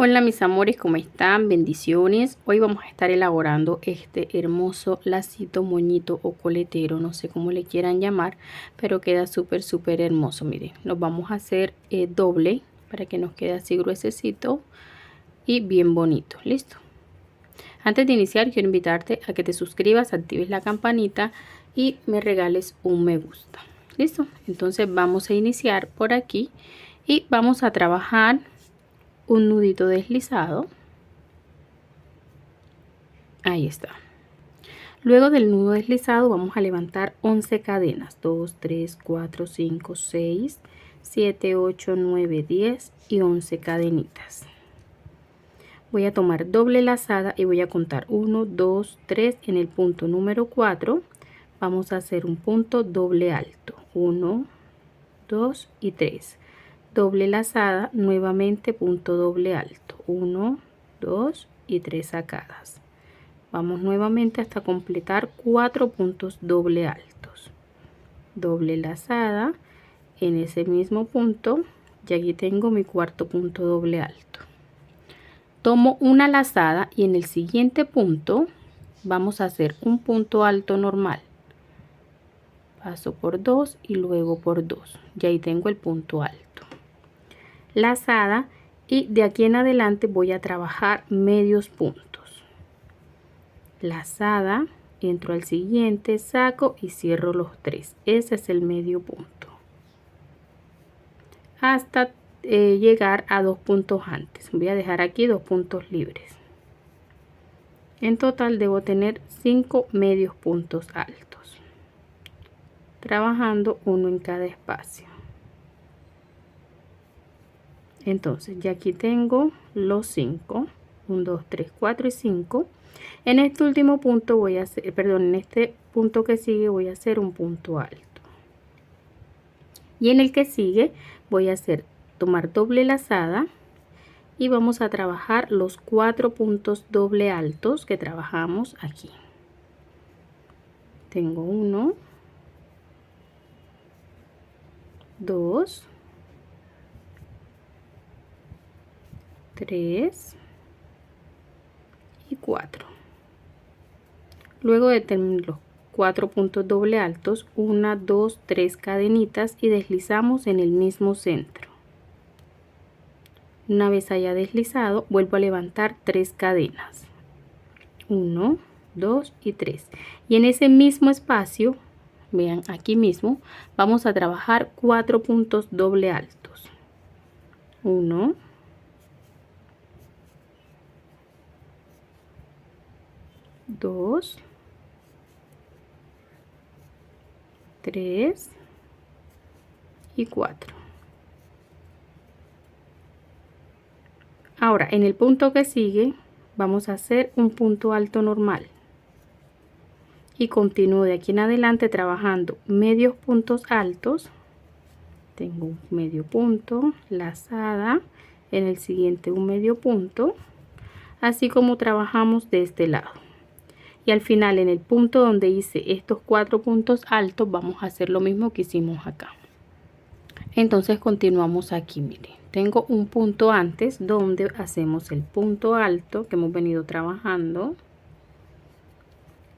Hola mis amores, ¿cómo están? Bendiciones. Hoy vamos a estar elaborando este hermoso lacito, moñito o coletero, no sé cómo le quieran llamar, pero queda súper hermoso. Miren, lo vamos a hacer doble para que nos quede así gruesecito y bien bonito. ¿Listo? Antes de iniciar, quiero invitarte a que te suscribas, actives la campanita y me regales un me gusta. ¿Listo? Entonces vamos a iniciar por aquí y vamos a trabajar un nudito deslizado. Ahí está. Luego del nudo deslizado vamos a levantar 11 cadenas, 2 3 4 5 6 7 8 9 10 y 11 cadenitas. Voy a tomar doble lazada y voy a contar 1 2 3. En el punto número 4 vamos a hacer un punto doble alto, 1 2 y 3. Doble lazada, nuevamente punto doble alto, 1 2 y 3 sacadas. Vamos nuevamente hasta completar 4 puntos doble altos, doble lazada en ese mismo punto y aquí tengo mi cuarto punto doble alto. Tomo una lazada y en el siguiente punto vamos a hacer un punto alto normal, paso por 2 y luego por 2 y ahí tengo el punto alto, lazada, y de aquí en adelante voy a trabajar medios puntos, lazada, entro al siguiente, saco y cierro los 3. Ese es el medio punto hasta llegar a 2 puntos antes. Voy a dejar aquí 2 puntos libres. En total debo tener 5 medios puntos altos, trabajando uno en cada espacio. Entonces ya aquí tengo los 5, 1 2 3 4 y 5. En este último punto voy a hacer, perdón, en este punto que sigue voy a hacer un punto alto. Y en el que sigue voy a hacer, tomar doble lazada y vamos a trabajar los 4 puntos doble altos que trabajamos aquí. Tengo 1, 2, 3 y 4. Luego de terminar los 4 puntos doble altos, 1 2 3 cadenitas y deslizamos en el mismo centro. Una vez haya deslizado, vuelvo a levantar 3 cadenas, 1 2 y 3, y en ese mismo espacio, vean aquí mismo, vamos a trabajar 4 puntos doble altos, 1 2 3 y 4. Ahora en el punto que sigue vamos a hacer un punto alto normal y continúo de aquí en adelante trabajando medios puntos altos. Tengo un medio punto, lazada, en el siguiente un medio punto, así como trabajamos de este lado. Y al final, en el punto donde hice estos 4 puntos altos, vamos a hacer lo mismo que hicimos acá. Entonces continuamos aquí, miren, tengo un punto antes donde hacemos el punto alto que hemos venido trabajando.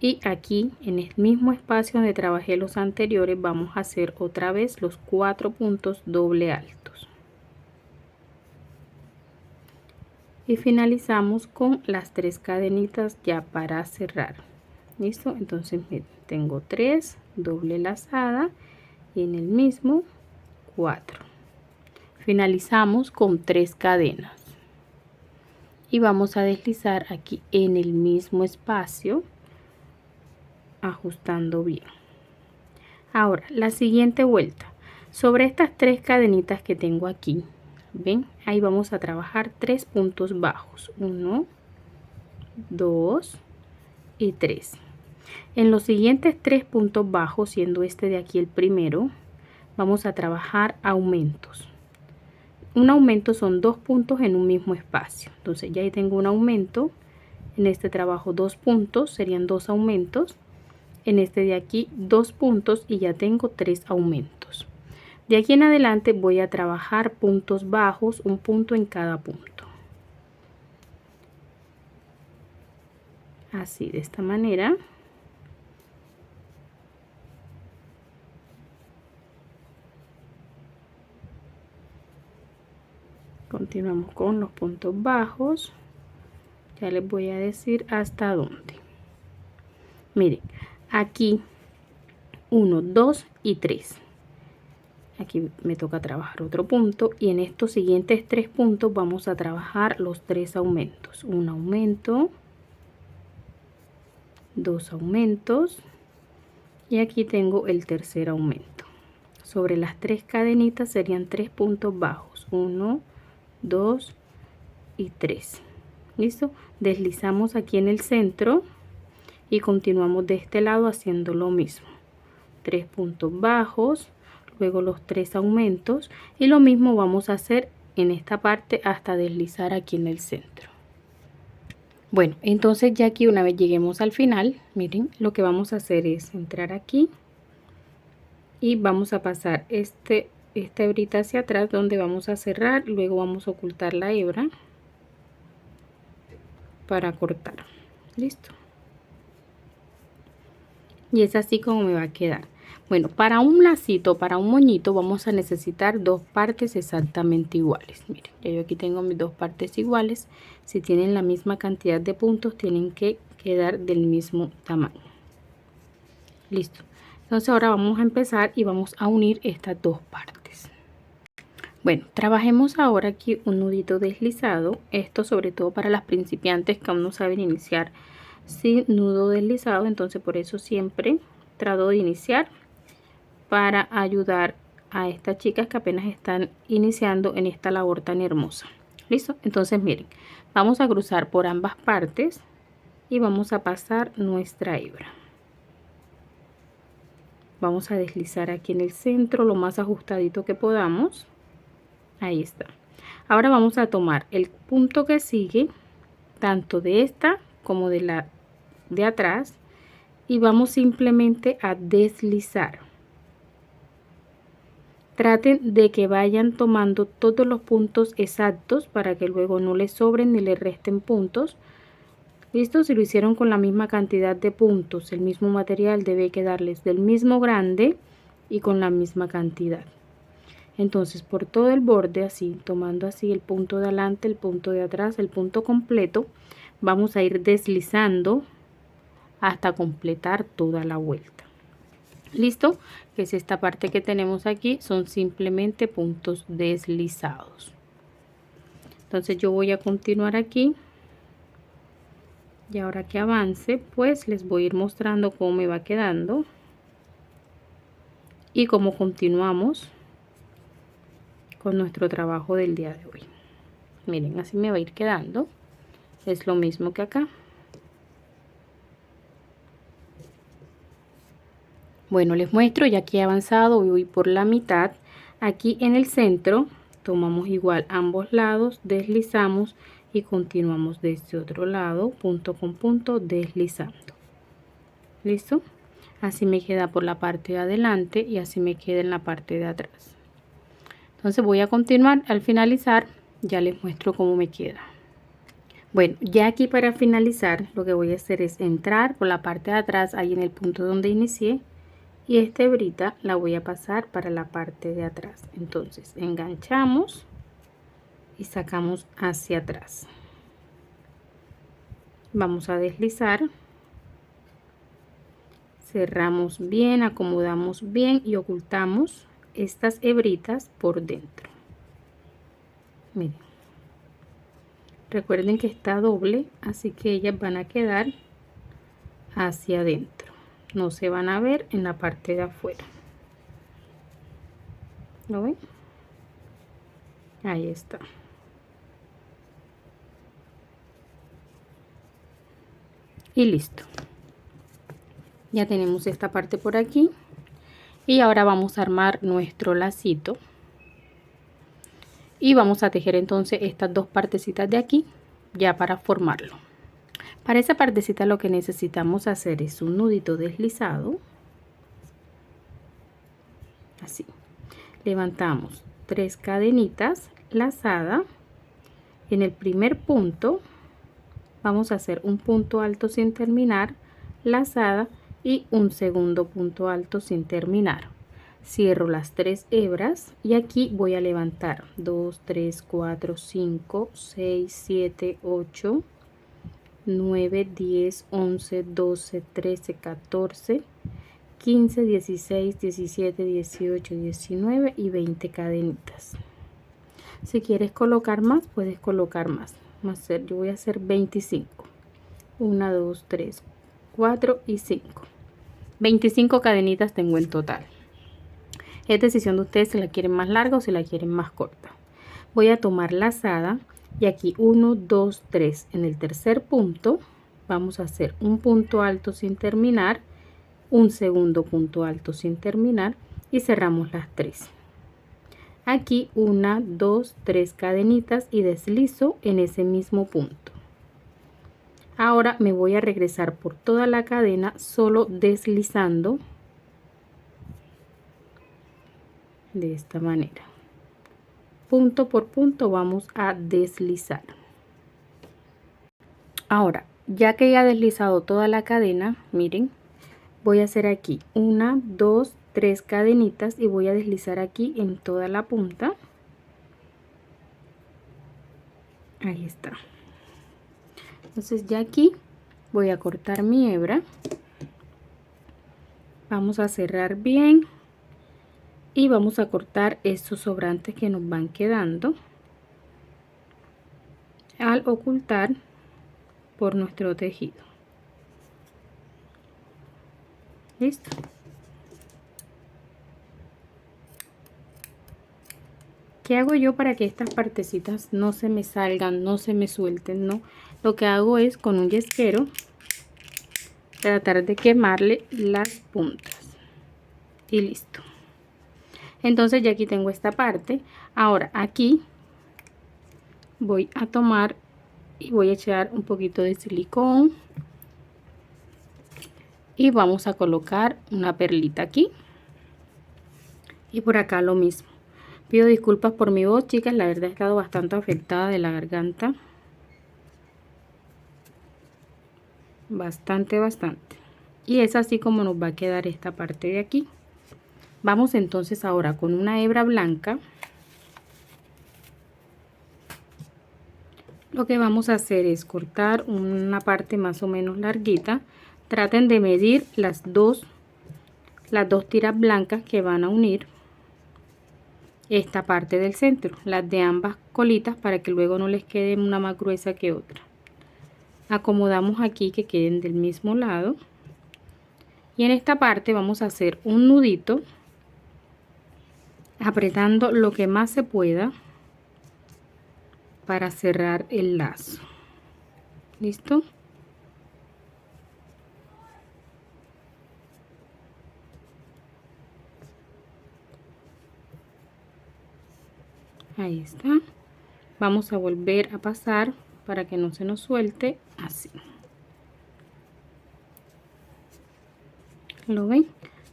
Y aquí en el mismo espacio donde trabajé los anteriores vamos a hacer otra vez los 4 puntos doble altos. Y finalizamos con las 3 cadenitas ya para cerrar. ¿Listo? Entonces tengo 3 doble lazada y en el mismo 4. Finalizamos con 3 cadenas. Y vamos a deslizar aquí en el mismo espacio, ajustando bien. Ahora la siguiente vuelta, sobre estas 3 cadenitas que tengo aquí, ven, ahí vamos a trabajar 3 puntos bajos, 1 2 y 3. En los siguientes 3 puntos bajos, siendo este de aquí el primero, vamos a trabajar aumentos. Un aumento son 2 puntos en un mismo espacio. Entonces ya ahí tengo un aumento. En este trabajo 2 puntos, serían 2 aumentos. En este de aquí 2 puntos y ya tengo 3 aumentos. De aquí en adelante voy a trabajar puntos bajos, un punto en cada punto. así, de esta manera. Continuamos con los puntos bajos. Ya les voy a decir hasta dónde. Miren, aquí 1, 2 y 3. Aquí me toca trabajar otro punto y en estos siguientes 3 puntos vamos a trabajar los 3 aumentos. Un aumento, 2 aumentos y aquí tengo el tercer aumento. Sobre las 3 cadenitas serían 3 puntos bajos. 1, 2 y 3. ¿Listo? Deslizamos aquí en el centro y continuamos de este lado haciendo lo mismo. 3 puntos bajos, luego los 3 aumentos y lo mismo vamos a hacer en esta parte hasta deslizar aquí en el centro. Bueno, entonces ya aquí una vez lleguemos al final, miren, lo que vamos a hacer es entrar aquí y vamos a pasar esta hebrita hacia atrás donde vamos a cerrar, luego vamos a ocultar la hebra para cortar. Listo. Y es así como me va a quedar. Bueno, para un lacito, para un moñito vamos a necesitar 2 partes exactamente iguales. Miren, ya yo aquí tengo mis 2 partes iguales. Si tienen la misma cantidad de puntos, tienen que quedar del mismo tamaño. Listo. Entonces ahora vamos a empezar y vamos a unir estas 2 partes. Bueno, trabajemos ahora aquí un nudito deslizado. Esto sobre todo para las principiantes que aún no saben iniciar sin nudo deslizado. Entonces por eso siempre trato de iniciar para ayudar a estas chicas que apenas están iniciando en esta labor tan hermosa. ¿Listo? Entonces miren, vamos a cruzar por ambas partes y vamos a pasar nuestra hebra. Vamos a deslizar aquí en el centro lo más ajustadito que podamos. Ahí está. Ahora vamos a tomar el punto que sigue, tanto de esta como de la de atrás, y vamos simplemente a deslizar. Traten de que vayan tomando todos los puntos exactos para que luego no les sobren ni les resten puntos. Listo, si lo hicieron con la misma cantidad de puntos, el mismo material debe quedarles del mismo grande y con la misma cantidad. Entonces por todo el borde, así, tomando así el punto de adelante, el punto de atrás, el punto completo, vamos a ir deslizando hasta completar toda la vuelta. Listo, que es esta parte que tenemos aquí, son simplemente puntos deslizados. Entonces yo voy a continuar aquí y ahora que avance pues les voy a ir mostrando cómo me va quedando y cómo continuamos con nuestro trabajo del día de hoy. Miren, así me va a ir quedando, es lo mismo que acá. Bueno, les muestro, ya que he avanzado, voy por la mitad. Aquí en el centro tomamos igual ambos lados, deslizamos y continuamos de este otro lado, punto con punto, deslizando. ¿Listo? Así me queda por la parte de adelante y así me queda en la parte de atrás. Entonces voy a continuar, al finalizar ya les muestro cómo me queda. Bueno, ya aquí para finalizar lo que voy a hacer es entrar por la parte de atrás, ahí en el punto donde inicié, y esta hebrita la voy a pasar para la parte de atrás. Entonces enganchamos y sacamos hacia atrás. Vamos a deslizar, cerramos bien, acomodamos bien y ocultamos estas hebritas por dentro. Miren, recuerden que está doble, así que ellas van a quedar hacia adentro, no se van a ver en la parte de afuera. ¿Lo ven? Ahí está. Y listo. Ya tenemos esta parte por aquí. Y ahora vamos a armar nuestro lacito. Y vamos a tejer entonces estas 2 partecitas de aquí ya para formarlo. Para esa partecita lo que necesitamos hacer es un nudito deslizado. Así. Levantamos 3 cadenitas lazada en el primer punto, vamos a hacer un punto alto sin terminar, lazada y un segundo punto alto sin terminar. Cierro las 3 hebras y aquí voy a levantar 2, 3, 4, 5, 6, 7, 8, 9, 10, 11, 12, 13, 14, 15, 16, 17, 18, 19 y 20 cadenitas. Si quieres colocar más, puedes colocar más. Yo voy a hacer 25. 1, 2, 3, 4 y 5. 25 cadenitas tengo en total. Es decisión de ustedes si la quieren más larga o si la quieren más corta. Voy a tomar lazada y aquí 1, 2, 3. En el tercer punto vamos a hacer un punto alto sin terminar, un segundo punto alto sin terminar y cerramos las 3. Aquí 1, 2, 3 cadenitas y deslizo en ese mismo punto. Ahora me voy a regresar por toda la cadena solo deslizando de esta manera. Punto por punto vamos a deslizar. Ahora, ya que ya he deslizado toda la cadena, miren, voy a hacer aquí 1, 2, 3 cadenitas y voy a deslizar aquí en toda la punta. Ahí está. Entonces ya aquí voy a cortar mi hebra. Vamos a cerrar bien y vamos a cortar estos sobrantes que nos van quedando al ocultar por nuestro tejido. Listo. ¿Qué hago yo para que estas partecitas no se me salgan, no se me suelten? No, lo que hago es con un yesquero tratar de quemarle las puntas y listo. Entonces ya aquí tengo esta parte. Ahora aquí voy a tomar y voy a echar un poquito de silicón y vamos a colocar una perlita aquí y por acá lo mismo. Pido disculpas por mi voz, chicas, la verdad he estado bastante afectada de la garganta, bastante. Y es así como nos va a quedar esta parte de aquí. Vamos entonces ahora con una hebra blanca. Lo que vamos a hacer es cortar una parte más o menos larguita. Traten de medir las dos tiras blancas que van a unir esta parte del centro, las de ambas colitas, para que luego no les quede una más gruesa que otra. Acomodamos aquí que queden del mismo lado y en esta parte vamos a hacer un nudito apretando lo que más se pueda para cerrar el lazo. ¿Listo? Ahí está. Vamos a volver a pasar para que no se nos suelte, así. ¿Lo ven?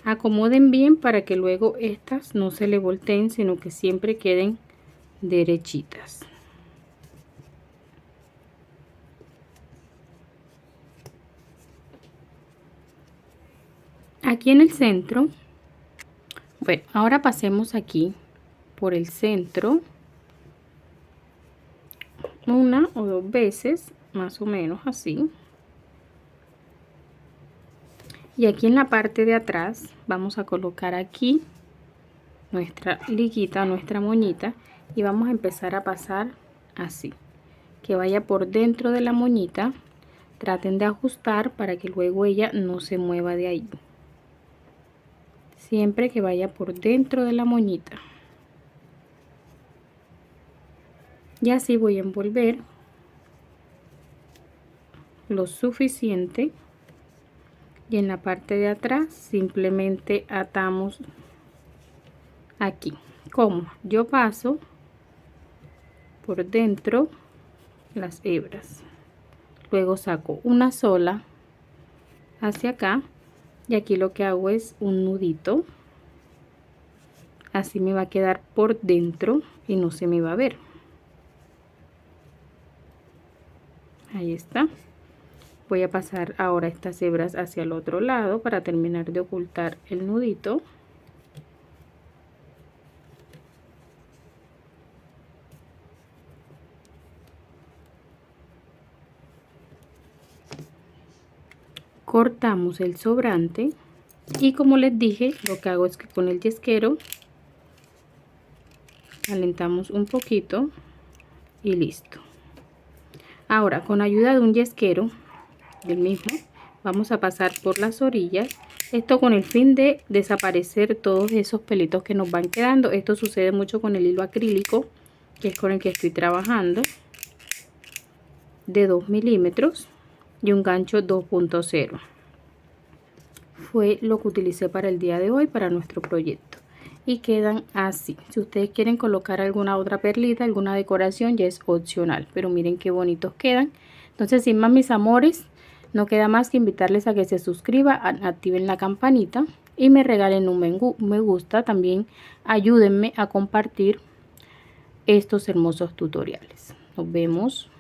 Acomoden bien para que luego estas no se le volteen, sino que siempre queden derechitas. Aquí en el centro, bueno, ahora pasemos aquí por el centro una o dos veces, más o menos así. Y aquí en la parte de atrás vamos a colocar aquí nuestra liguita, nuestra moñita, y vamos a empezar a pasar así, que vaya por dentro de la moñita. Traten de ajustar para que luego ella no se mueva de ahí, siempre que vaya por dentro de la moñita. Y así voy a envolver lo suficiente y en la parte de atrás simplemente atamos aquí. Como yo paso por dentro las hebras, luego saco una sola hacia acá y aquí lo que hago es un nudito, así me va a quedar por dentro y no se me va a ver. Ahí está. Voy a pasar ahora estas hebras hacia el otro lado para terminar de ocultar el nudito. Cortamos el sobrante y, como les dije, lo que hago es que con el yesquero calentamos un poquito y listo. Ahora, con ayuda de un yesquero del mismo, vamos a pasar por las orillas, esto con el fin de desaparecer todos esos pelitos que nos van quedando. Esto sucede mucho con el hilo acrílico, que es con el que estoy trabajando, de 2 milímetros y un gancho 2.0. Fue lo que utilicé para el día de hoy, para nuestro proyecto, y quedan así. Si ustedes quieren colocar alguna otra perlita, alguna decoración, ya es opcional, pero miren qué bonitos quedan. Entonces, sin más, mis amores, no queda más que invitarles a que se suscriban, activen la campanita y me regalen un me gusta. También ayúdenme a compartir estos hermosos tutoriales. Nos vemos.